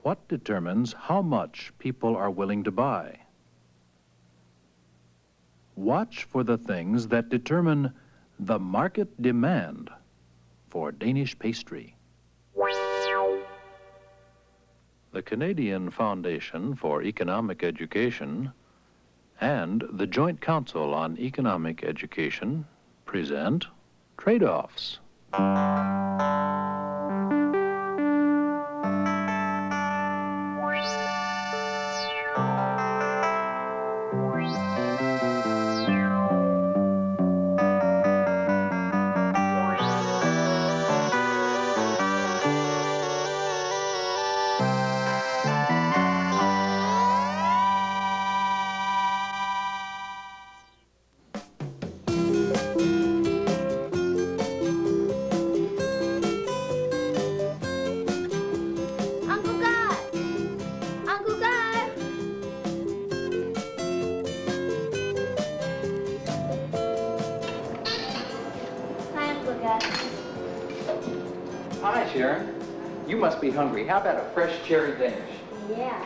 What determines how much people are willing to buy? Watch for the things that determine the market demand for Danish pastry. The Canadian Foundation for Economic Education and the Joint Council on Economic Education present Trade-Offs. Hi, Sharon. You must be hungry. How about a fresh cherry Danish? Yeah.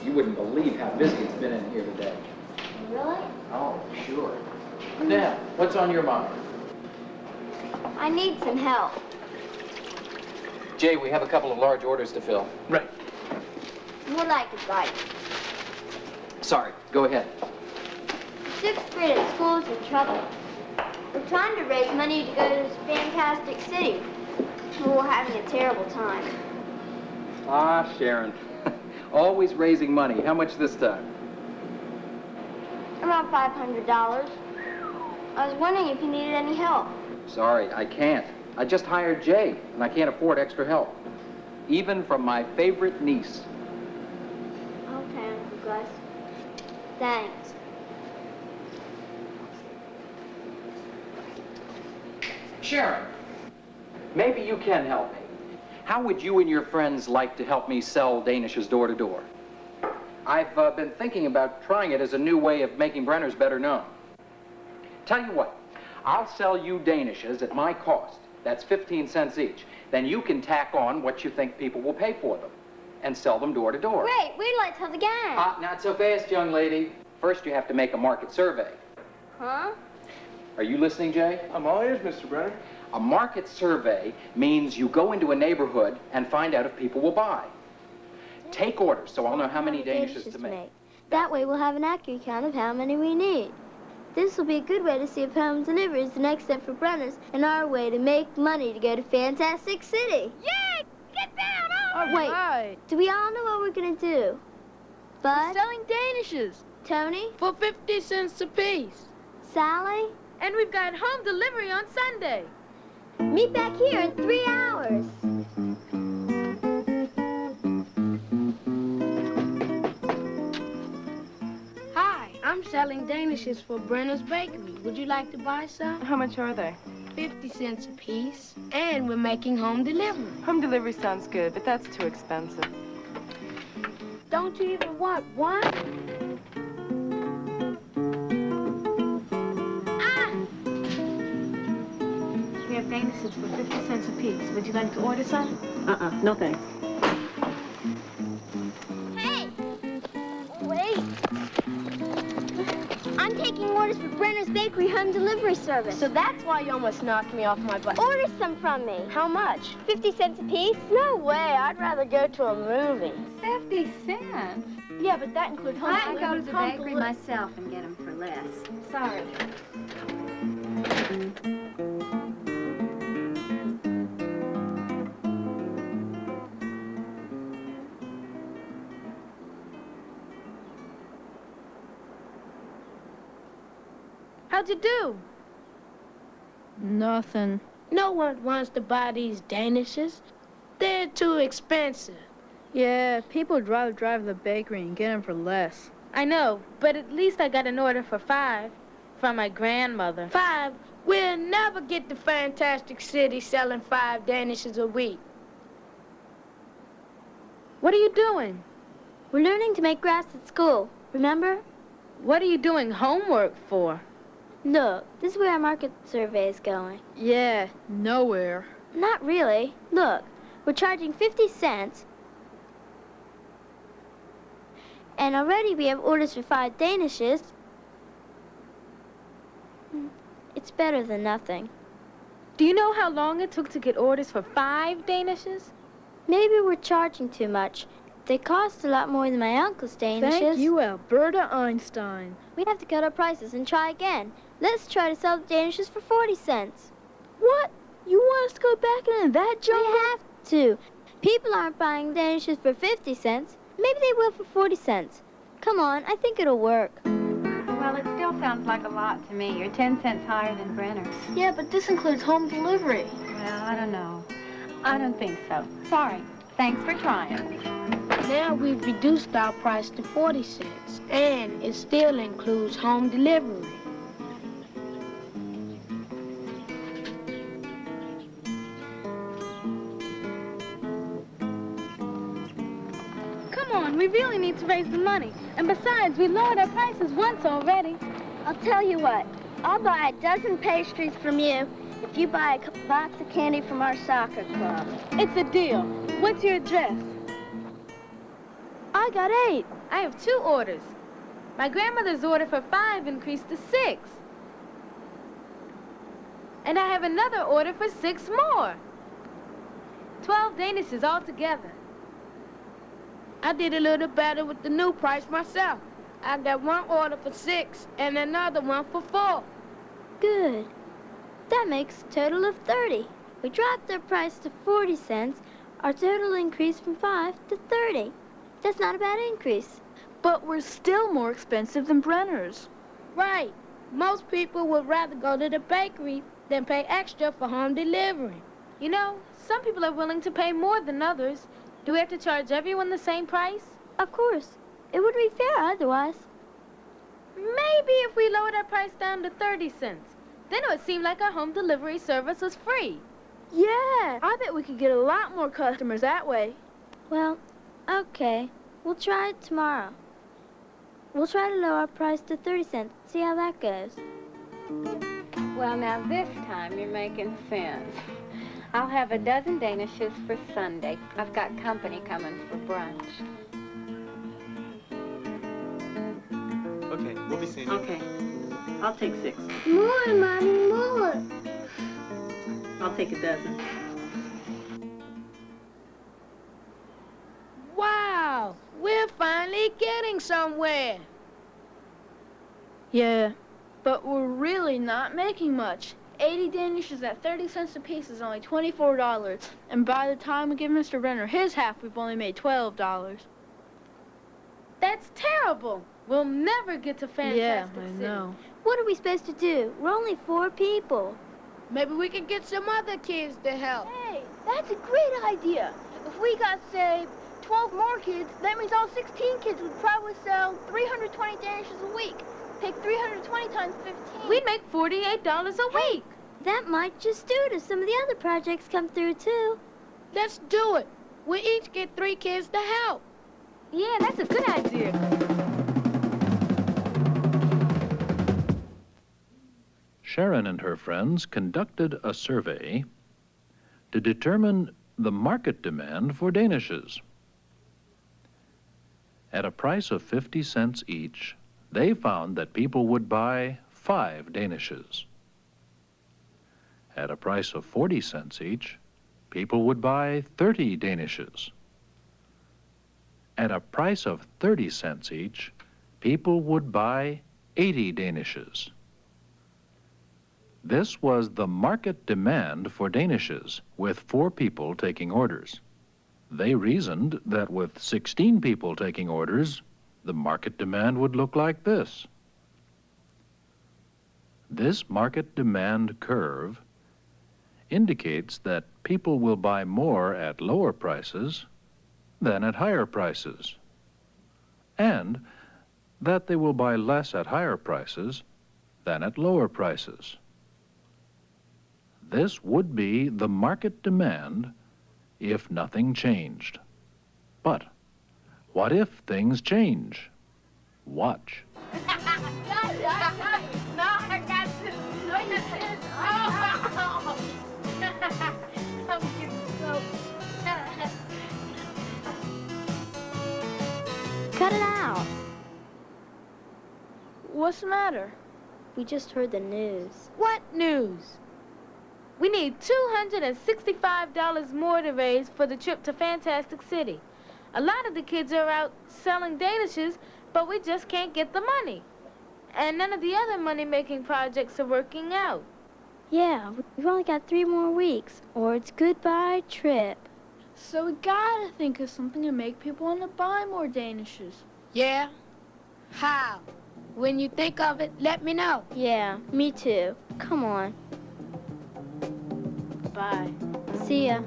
You wouldn't believe how busy it's been in here today. Really? Oh, sure. Now, what's on your mind? I need some help. Jay, we have a couple of large orders to fill. Right. What I could write. Sorry, go ahead. Sixth grade at school's in trouble. We're trying to raise money to go to this fantastic city. We're having a terrible time. Ah, Sharon. Always raising money. How much this time? Around $500. I was wondering if you needed any help. Sorry, I can't. I just hired Jay, and I can't afford extra help. Even from my favorite niece. Okay, Uncle Gus. Thanks. Sharon, maybe you can help me. How would you and your friends like to help me sell Danishes door to door? I've been thinking about trying it as a new way of making Brenner's better known. Tell you what, I'll sell you Danishes at my cost. That's 15 cents each. Then you can tack on what you think people will pay for them and sell them door to door. Great, wait till I tell the gang. Not so fast, young lady. First, you have to make a market survey. Huh? Are you listening, Jay? I'm all ears, Mr. Brenner. A market survey means you go into a neighborhood and find out if people will buy. Take orders so I'll know how many Danishes to make. That way we'll have an accurate count of how many we need. This will be a good way to see if home delivery is the next step for Brenner's and our way to make money to go to Fantastic City. Yay! Get down! Oh, wait, do we all know what we're going to do? Bud? We're selling Danishes Tony? for 50 cents apiece. Sally? And we've got home delivery on Sunday. Meet back here in 3 hours. Hi, I'm selling Danishes for Brenner's Bakery. Would you like to buy some? How much are they? 50 cents apiece. And we're making home delivery. Home delivery sounds good, but that's too expensive. Don't you even want one? We have Danishes for 50 cents apiece. Would you like to order some? No thanks. Hey! Wait. I'm taking orders for Brenner's Bakery home delivery service. So that's why you almost knocked me off my butt. Order some from me. How much? 50 cents apiece? No way. I'd rather go to a movie. 50 cents? Yeah, but that includes home I can delivery. go to the bakery myself and get them for less. Sorry. How'd you do? Nothing. No one wants to buy these Danishes. They're too expensive. Yeah, people would rather drive to the bakery and get them for less. I know, but at least I got an order for 5 from my grandmother. 5? We'll never get to Fantastic City selling 5 Danishes a week. What are you doing? We're learning to make grass at school, remember? What are you doing homework for? Look, this is where our market survey is going. Yeah, nowhere. Not really. Look, we're charging 50 cents. And already we have orders for 5 danishes. It's better than nothing. Do you know how long it took to get orders for 5 danishes? Maybe we're charging too much. They cost a lot more than my uncle's danishes. Thank you, Alberta Einstein. We have to cut our prices and try again. Let's try to sell the danishes for 40 cents. What? You want us to go back into that jungle? We have to. People aren't buying danishes for 50 cents. Maybe they will for 40 cents. Come on, I think it'll work. Well, it still sounds like a lot to me. You're 10 cents higher than Brenner's. Yeah, but this includes home delivery. Well, I don't know. I don't think so. Sorry. Thanks for trying. Now we've reduced our price to 40 cents, and it still includes home delivery. Come on, we really need to raise the money. And besides, we lowered our prices once already. I'll tell you what. I'll buy a dozen pastries from you if you buy a box of candy from our soccer club. It's a deal. What's your address? I got 8. I have 2 orders. My grandmother's order for 5 increased to 6. And I have another order for 6 more. 12 danishes altogether. I did a little better with the new price myself. I got 1 order for 6 and another one for 4. Good. That makes a total of 30. We dropped our price to 40 cents. Our total increased from 5 to 30. That's not a bad increase. But we're still more expensive than Brenner's. Right. Most people would rather go to the bakery than pay extra for home delivery. You know, some people are willing to pay more than others. Do we have to charge everyone the same price? Of course. It wouldn't be fair otherwise. Maybe if we lowered our price down to 30 cents. Then it would seem like our home delivery service was free. Yeah, I bet we could get a lot more customers that way. Well, okay. We'll try it tomorrow. We'll try to lower our price to 30 cents. See how that goes. Well, now this time you're making sense. I'll have a dozen danishes for Sunday. I've got company coming for brunch. Okay, we'll be seeing you. Okay. I'll take 6. More, Mommy, more. I'll take a dozen. Wow, we're finally getting somewhere. Yeah, but we're really not making much. 80 danishes at 30 cents a piece is only $24. And by the time we give Mr. Brenner his half, we've only made $12. That's terrible. We'll never get to Fantastic Yeah, I City. know. What are we supposed to do? We're only 4 people. Maybe we can get some other kids to help. Hey, that's a great idea. If we got, say, 12 more kids, that means all 16 kids would probably sell 320 danishes a week. Take 320 times 15. We'd make $48 a week. That might just do it if some of the other projects come through, too. Let's do it. We each get 3 kids to help. Yeah, that's a good idea. Sharon and her friends conducted a survey to determine the market demand for danishes. At a price of 50 cents each, they found that people would buy 5 danishes. At a price of 40 cents each, people would buy 30 danishes. At a price of 30 cents each, people would buy 80 danishes. This was the market demand for danishes, with 4 people taking orders. They reasoned that with 16 people taking orders, the market demand would look like this. This market demand curve indicates that people will buy more at lower prices than at higher prices, and that they will buy less at higher prices than at lower prices. This would be the market demand if nothing changed. But what if things change? Watch. Cut it out. What's the matter? We just heard the news. What news? We need $265 more to raise for the trip to Fantastic City. A lot of the kids are out selling danishes, but we just can't get the money. And none of the other money-making projects are working out. Yeah, we've only got 3 more weeks, or it's goodbye trip. So we gotta think of something to make people want to buy more danishes. Yeah? How? When you think of it, let me know. Yeah, me too. Come on. Bye. See ya.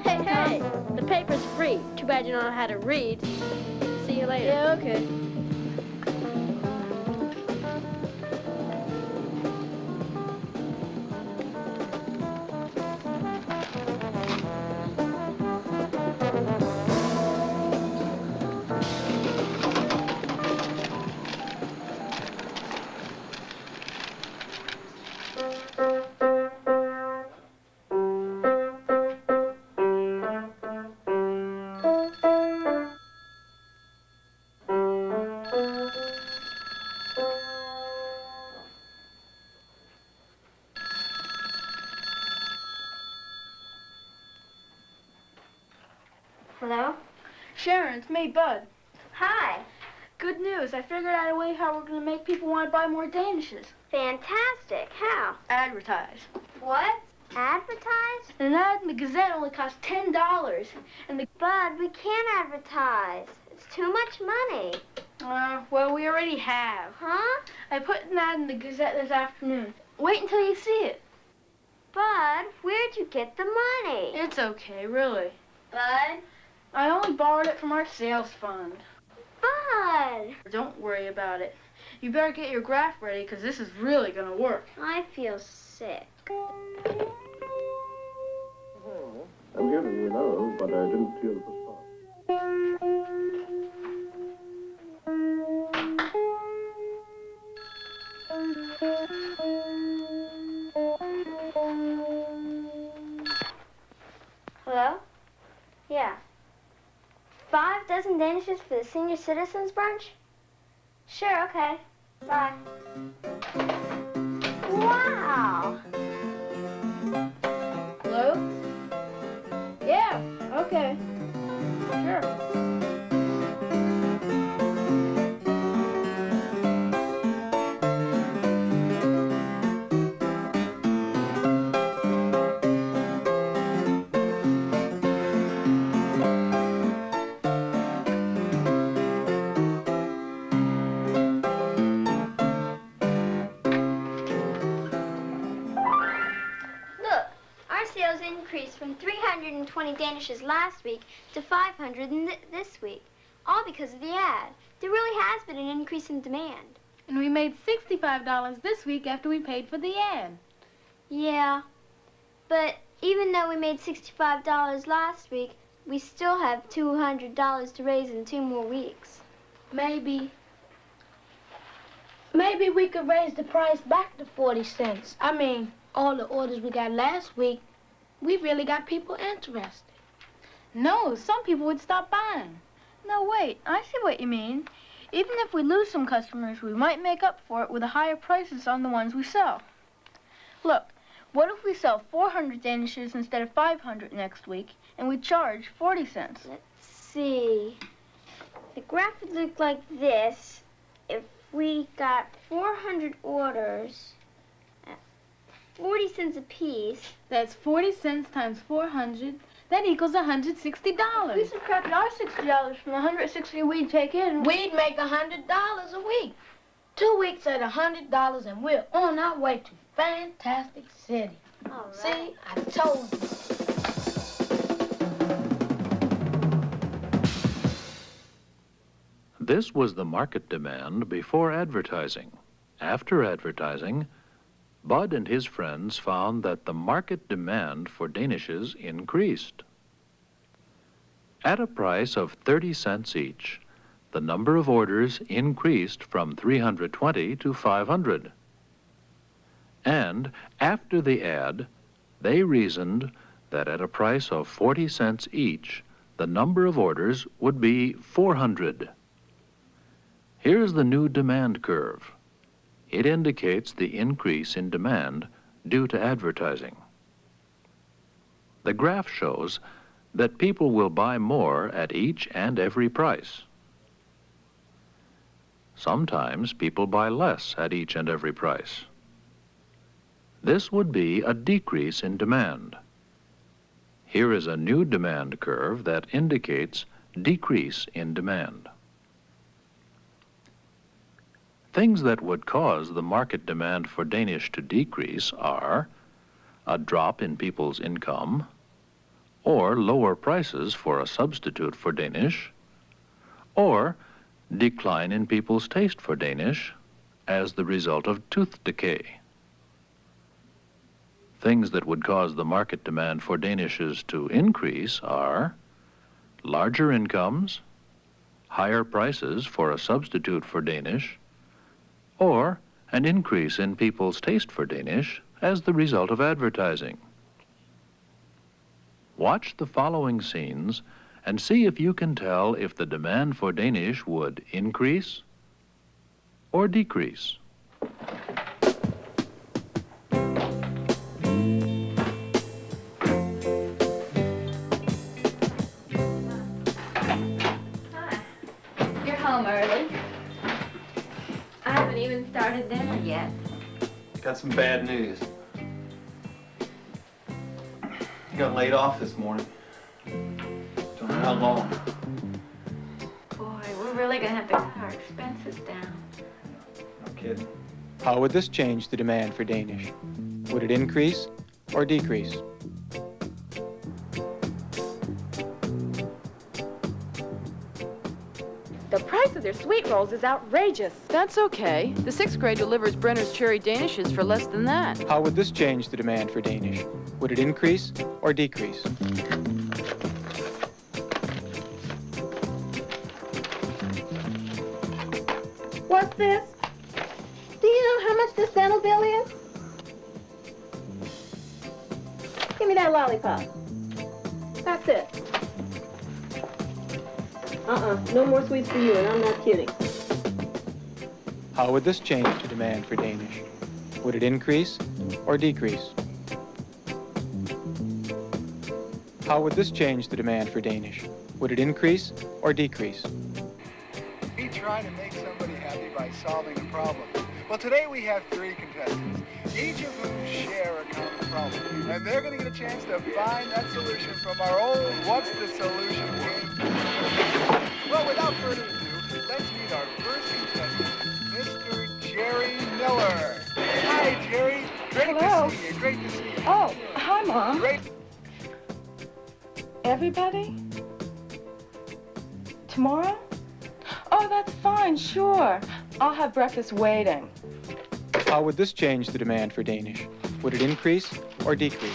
Hey, the paper's free. Too bad you don't know how to read. See you later. Yeah, okay. Hello? Sharon, it's me, Bud. Hi. Good news. I figured out a way how we're gonna make people want to buy more danishes. Fantastic. How? Advertise. What? Advertise? An ad in the Gazette only costs $10, and the Bud, we can't advertise. It's too much money. well, we already have. Huh? I put an ad in the Gazette this afternoon. Wait until you see it. Bud, where'd you get the money? It's okay, really. Bud? I only borrowed it from our sales fund. Bud! Don't worry about it. You better get your graph ready, because this is really gonna work. I feel sick. I'm giving you those, but I didn't feel the spot. Hello? Yeah. 5 dozen danishes for the senior citizens brunch? Sure, okay. Bye. Wow! Hello? Yeah, okay. Sure. Look, our sales increased from 320 danishes last week to 500 this week. All because of the ad. There really has been an increase in demand. And we made $65 this week after we paid for the ad. Yeah, but even though we made $65 last week, we still have $200 to raise in 2 more weeks. Maybe we could raise the price back to 40 cents. I mean, all the orders we got last week, we really got people interested. No, some people would stop buying. No, wait. I see what you mean. Even if we lose some customers, we might make up for it with the higher prices on the ones we sell. Look, what if we sell 400 danishes instead of 500 next week, and we charge 40 cents? Let's see. The graph would look like this. If we got 400 orders at 40 cents a piece. That's 40 cents times 400. That equals $160. If we subtracted our $60 from the $160 we'd take in, We'd make $100 a week. 2 weeks at $100, and we're on our way to Fantastic City. All right. See, I told you. This was the market demand before advertising. After advertising, Bud and his friends found that the market demand for danishes increased. At a price of 30 cents each, the number of orders increased from 320 to 500. And after the ad, they reasoned that at a price of 40 cents each, the number of orders would be 400. Here's the new demand curve. It indicates the increase in demand due to advertising. The graph shows that people will buy more at each and every price. Sometimes people buy less at each and every price. This would be a decrease in demand. Here is a new demand curve that indicates decrease in demand. Things that would cause the market demand for Danish to decrease are a drop in people's income, or lower prices for a substitute for Danish, or decline in people's taste for Danish as the result of tooth decay. Things that would cause the market demand for Danishes to increase are larger incomes, higher prices for a substitute for Danish, or an increase in people's taste for Danish as the result of advertising. Watch the following scenes and see if you can tell if the demand for Danish would increase or decrease. You're home early. I haven't even started dinner yet. Got some bad news. Got laid off this morning. Don't know how long. Boy, we're really gonna have to cut our expenses down. No kidding. How would this change the demand for Danish? Would it increase or decrease? The price of their sweet rolls is outrageous. That's okay. The 6th grade delivers Brenner's Cherry Danishes for less than that. How would this change the demand for Danish? Would it increase or decrease? What's this? Do you know how much this dental bill is? Give me that lollipop. That's it. No more sweets for you, and I'm not kidding. How would this change the demand for Danish? Would it increase or decrease? How would this change the demand for Danish? Would it increase or decrease? We try to make somebody happy by solving a problem. Well, today we have 3 contestants, each of whom share a common problem. And they're going to get a chance to find that solution from our old What's the Solution game. Well, without further ado, let's meet our first contestant, Mr. Jerry Miller. Hi, Jerry. Great Hello. to see you. Great to see you. Oh, hi, Mom. Great. Everybody? Tomorrow? Oh, that's fine, sure. I'll have breakfast waiting. How would this change the demand for Danish? Would it increase or decrease?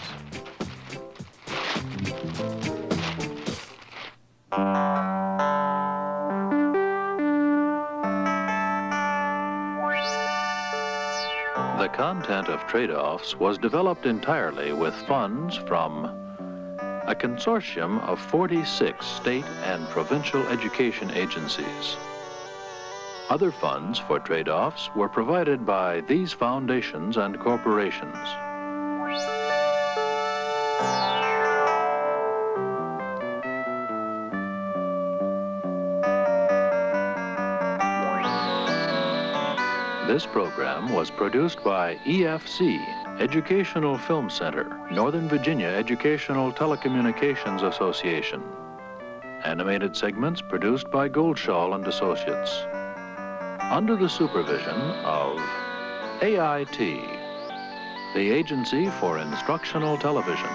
The content of trade-offs was developed entirely with funds from a consortium of 46 state and provincial education agencies. Other funds for trade-offs were provided by these foundations and corporations. This program was produced by EFC, Educational Film Center, Northern Virginia Educational Telecommunications Association. Animated segments produced by Goldschall and Associates. Under the supervision of AIT, the Agency for Instructional Television.